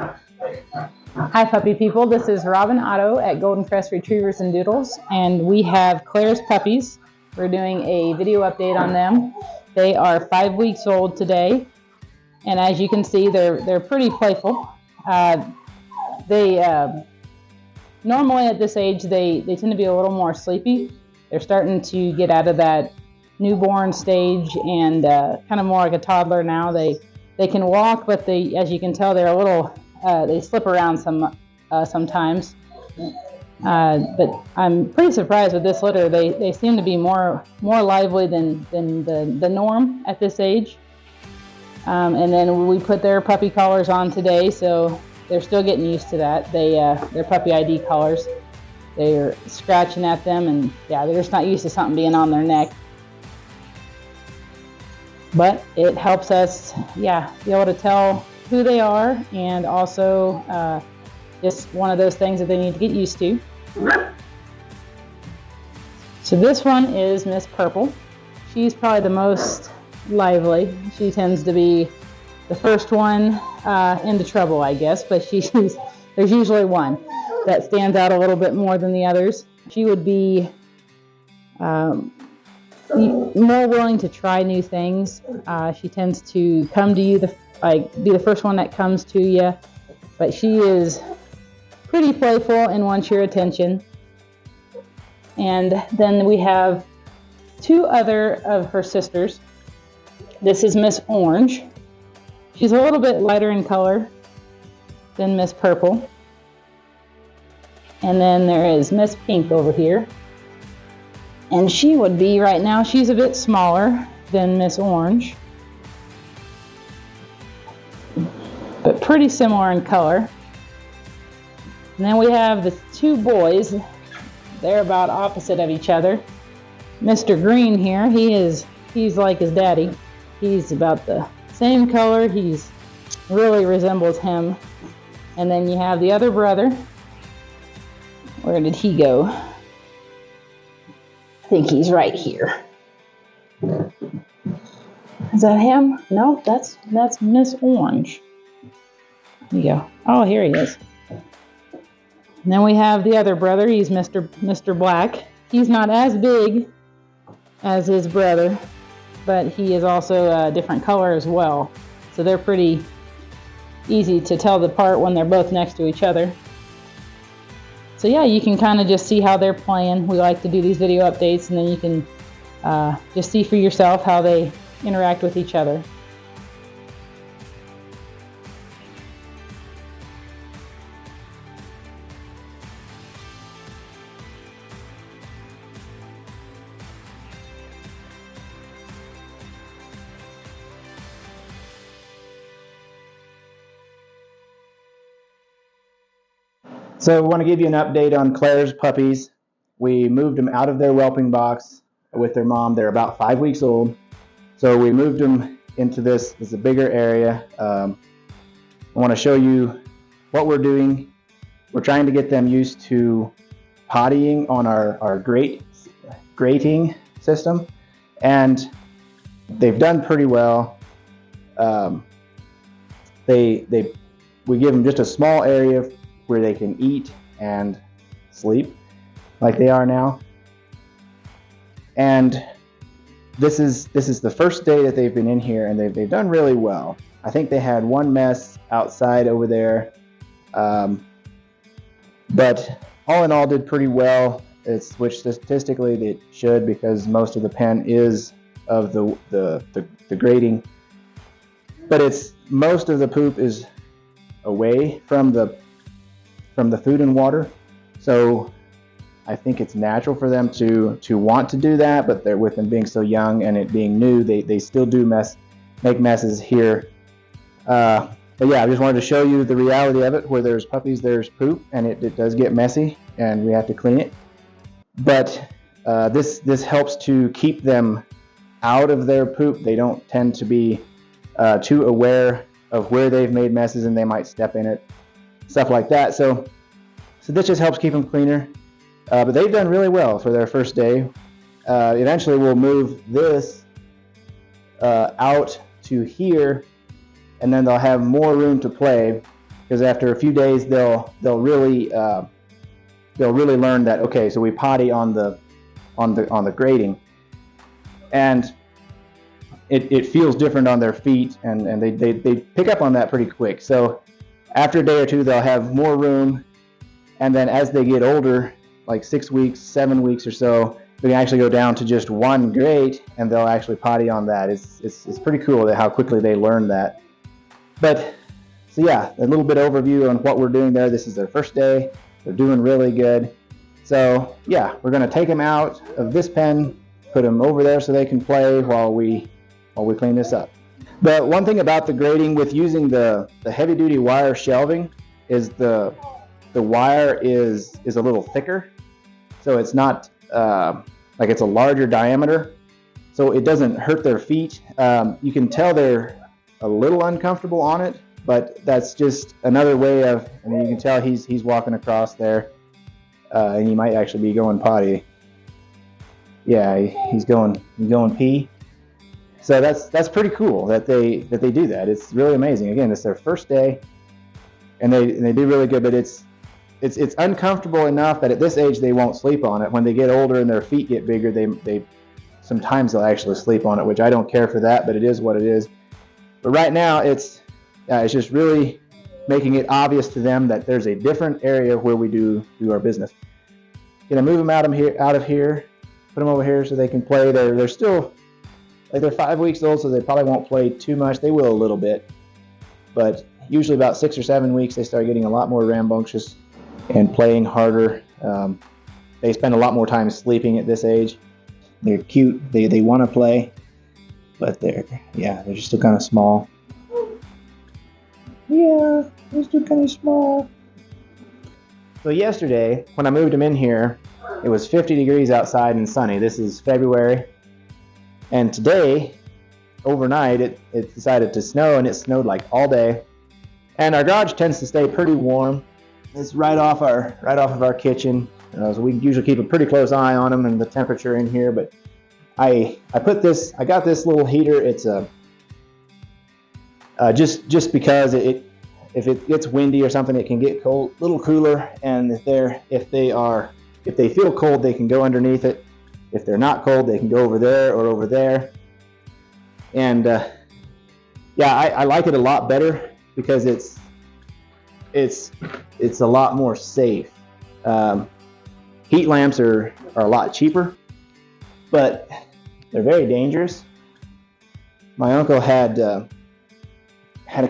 Hi puppy people, this is Robin Otto at Golden Crest Retrievers and Doodles, and we have Claire's puppies. We're doing a video update on them. They are 5 weeks old today, and as you can see, they're pretty playful. Normally at this age, they tend to be a little more sleepy. They're starting to get out of that newborn stage and kind of more like a toddler now. They can walk, but as you can tell, they're a little they slip around sometimes. But I'm pretty surprised with this litter. They seem to be more lively than the norm at this age. And then we put their puppy collars on today, so they're still getting used to that. They're puppy ID collars. They're scratching at them, and yeah, they're just not used to something being on their neck. But it helps us, be able to tell who they are, and also just one of those things that they need to get used to. So this one is Miss Purple. She's probably the most lively. She tends to be the first one into trouble, I guess, but there's usually one that stands out a little bit more than the others. She would be more willing to try new things. She tends to come to you, be the first one that comes to you, but she is pretty playful and wants your attention. And then we have two other of her sisters. This is Miss Orange. She's a little bit lighter in color than Miss Purple. And then there is Miss Pink over here. And she would be, right now, she's a bit smaller than Miss Orange, but pretty similar in color. And then we have the two boys. They're about opposite of each other. Mr. Green here, he's like his daddy. He's about the same color. He's really resembles him. And then you have the other brother. Where did he go? I think he's right here. Is that him? No, that's Miss Orange. There you go. Oh, here he is. And then we have the other brother. He's Mr. Black. He's not as big as his brother, but he is also a different color as well. So they're pretty easy to tell apart when they're both next to each other. So yeah, you can kind of just see how they're playing. We like to do these video updates, and then you can just see for yourself how they interact with each other. So I want to give you an update on Claire's puppies. We moved them out of their whelping box with their mom. They're about 5 weeks old. So we moved them into this is a bigger area. I want to show you what we're doing. We're trying to get them used to pottying on our grating system, and they've done pretty well. We give them just a small area where they can eat and sleep like they are now. And this is the first day that they've been in here, and they've done really well. I think they had one mess outside over there, but all in all did pretty well. Which statistically they should, because most of the pen is of the grating, but most of the poop is away from the food and water. So I think it's natural for them to want to do that, but with them being so young and it being new, they still do make messes here. But yeah, I just wanted to show you the reality of it. Where there's puppies, there's poop, and it does get messy, and we have to clean it. But this helps to keep them out of their poop. They don't tend to be too aware of where they've made messes, and they might step in it, stuff like that. So this just helps keep them cleaner. But they've done really well for their first day. Eventually we'll move this out to here, and then they'll have more room to play. because after a few days they'll really learn that, okay, so we potty on the grating, and it feels different on their feet, and they pick up on that pretty quick. So after a day or two they'll have more room, and then as they get older, like 6 weeks, 7 weeks or so, they can actually go down to just one grate and they'll actually potty on that. It's pretty cool that how quickly they learn that. But so yeah, a little bit overview on what we're doing there. This is their first day. They're doing really good. So yeah, we're going to take them out of this pen, put them over there so they can play while we clean this up. But one thing about the grating with using the heavy duty wire shelving is the wire is a little thicker, so it's not like it's a larger diameter, so it doesn't hurt their feet. You can tell they're a little uncomfortable on it, but that's just another way of, I mean, you can tell he's walking across there, and he might actually be going potty. Yeah, he's going pee. So that's pretty cool that they do that. It's really amazing. Again, it's their first day, and they do really good. But it's uncomfortable enough that at this age they won't sleep on it. When they get older and their feet get bigger, they sometimes they'll actually sleep on it, which I don't care for that, but it is what it is. But right now it's just really making it obvious to them that there's a different area where we do our business. Gonna move them out of here, put them over here so they can play. They're still, like, they're 5 weeks old, so they probably won't play too much. They will a little bit, but usually about 6 or 7 weeks they start getting a lot more rambunctious and playing harder. They spend a lot more time sleeping at this age. They're cute. They want to play, but they're just still kind of small. Yeah, they're still kind of small. So yesterday, when I moved them in here, it was 50 degrees outside and sunny. This is February. And today, overnight, it decided to snow, and it snowed like all day. And our garage tends to stay pretty warm. It's right off of our kitchen, so we usually keep a pretty close eye on them and the temperature in here. But I got this little heater. It's just because if it gets windy or something, it can get cold, little cooler. And if they feel cold, they can go underneath it. If they're not cold, they can go over there or over there. And I like it a lot better because it's a lot more safe. Heat lamps are a lot cheaper, but they're very dangerous. My uncle had a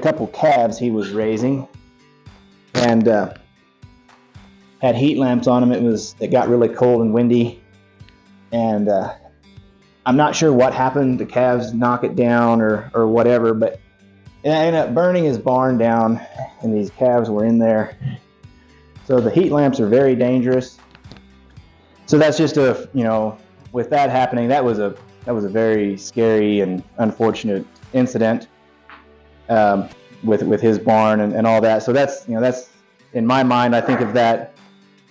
couple calves he was raising, and had heat lamps on them. It got really cold and windy, and I'm not sure what happened. The calves knock it down or whatever, but it ended up burning his barn down, and these calves were in there. So the heat lamps are very dangerous. So that's just with that happening, that was a very scary and unfortunate incident with his barn and all that. So that's in my mind, I think of that.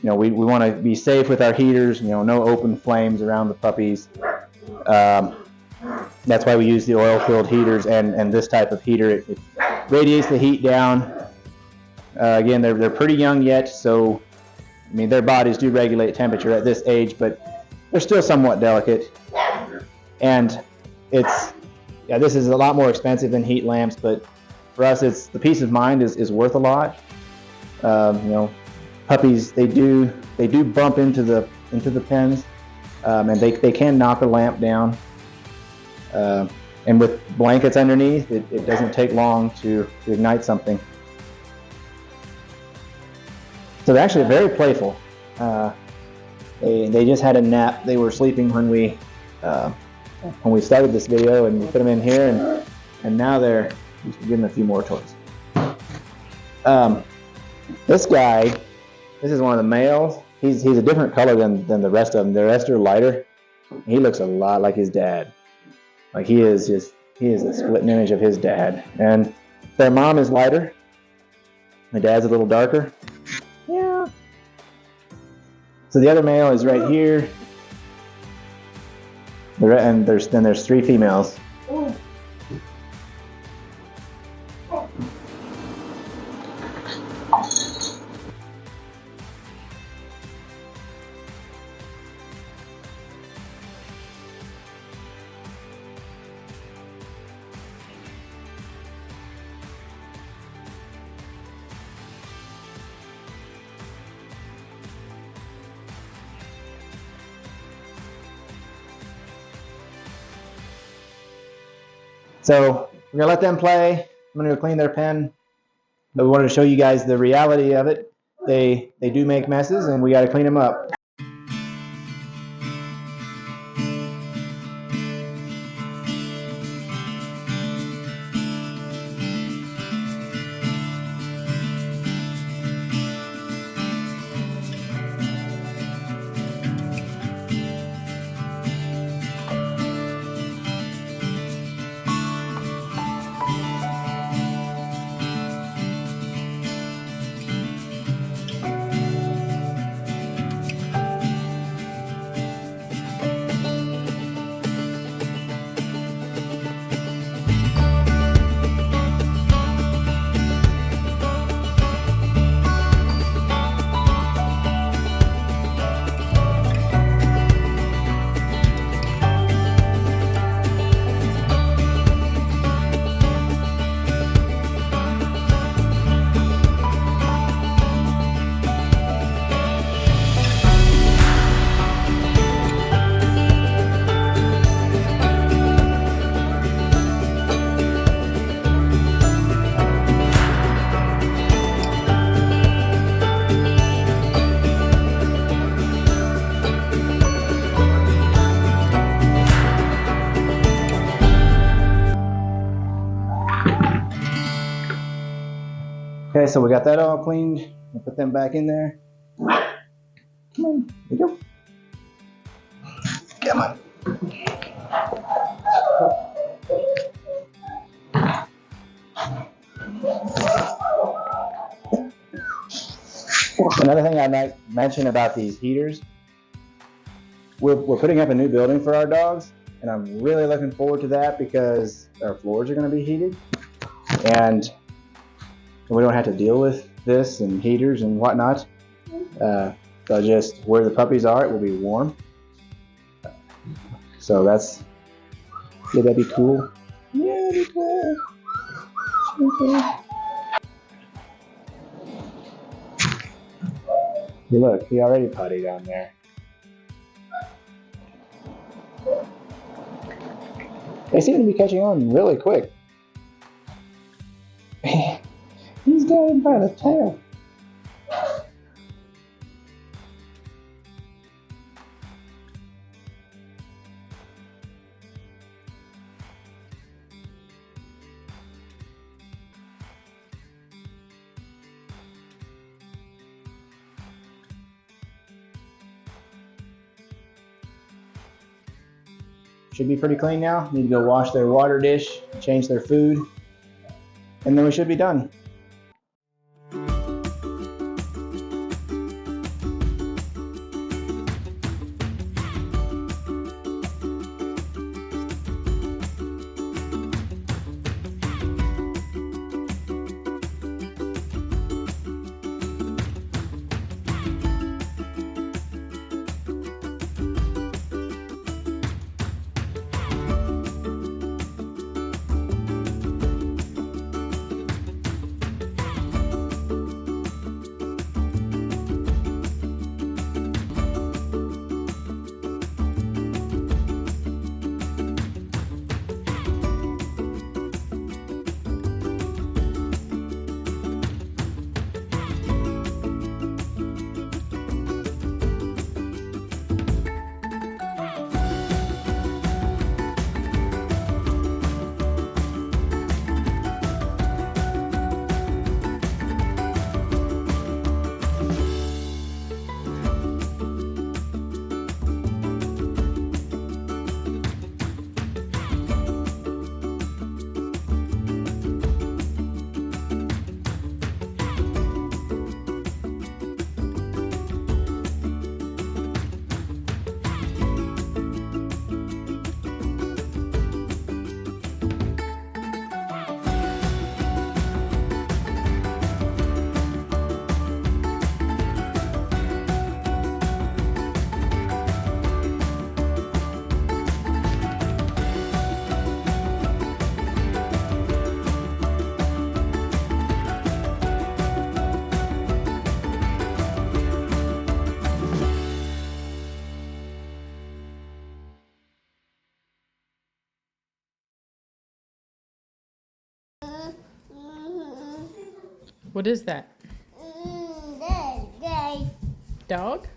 We want to be safe with our heaters. No open flames around the puppies. That's why we use the oil-filled heaters and this type of heater. It radiates the heat down. Again, they're pretty young yet, so I mean their bodies do regulate temperature at this age, but they're still somewhat delicate. And this is a lot more expensive than heat lamps, but for us, it's the peace of mind is worth a lot. Puppies they do bump into the pens, and they can knock a lamp down. And with blankets underneath, it doesn't take long to ignite something. So they're actually very playful. They just had a nap. They were sleeping when we started this video, and we put them in here, and now they're getting a few more toys. This guy, this is one of the males. He's a different color than the rest of them. The rest are lighter. He looks a lot like his dad. Like he is a split image of his dad. And their mom is lighter. My dad's a little darker. Yeah. So the other male is right here. And there's 3 females. So we're gonna let them play. I'm gonna go clean their pen. But we wanted to show you guys the reality of it. They do make messes, and we got to clean them up. Okay, so we got that all cleaned. We'll put them back in there. Come on, there you go. Come on. Another thing I might mention about these heaters, we're putting up a new building for our dogs, and I'm really looking forward to that because our floors are going to be heated, and we don't have to deal with this and heaters and whatnot. So just where the puppies are, it will be warm. So that'd be cool. Yeah, that'd be cool. Look, he already putty down there. They seem to be catching on really quick. He's got him by the tail. Should be pretty clean now. Need to go wash their water dish, change their food, and then we should be done. What is that? Dog?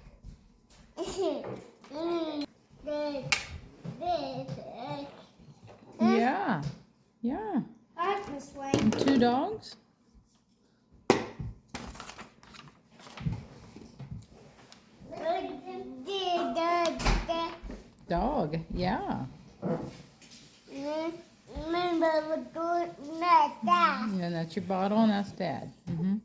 Yeah. Yeah. This way. And 2 dogs? Dog. Yeah. Remember, we're doing that. Yeah, that's your bottle and that's Dad. Mm-hmm.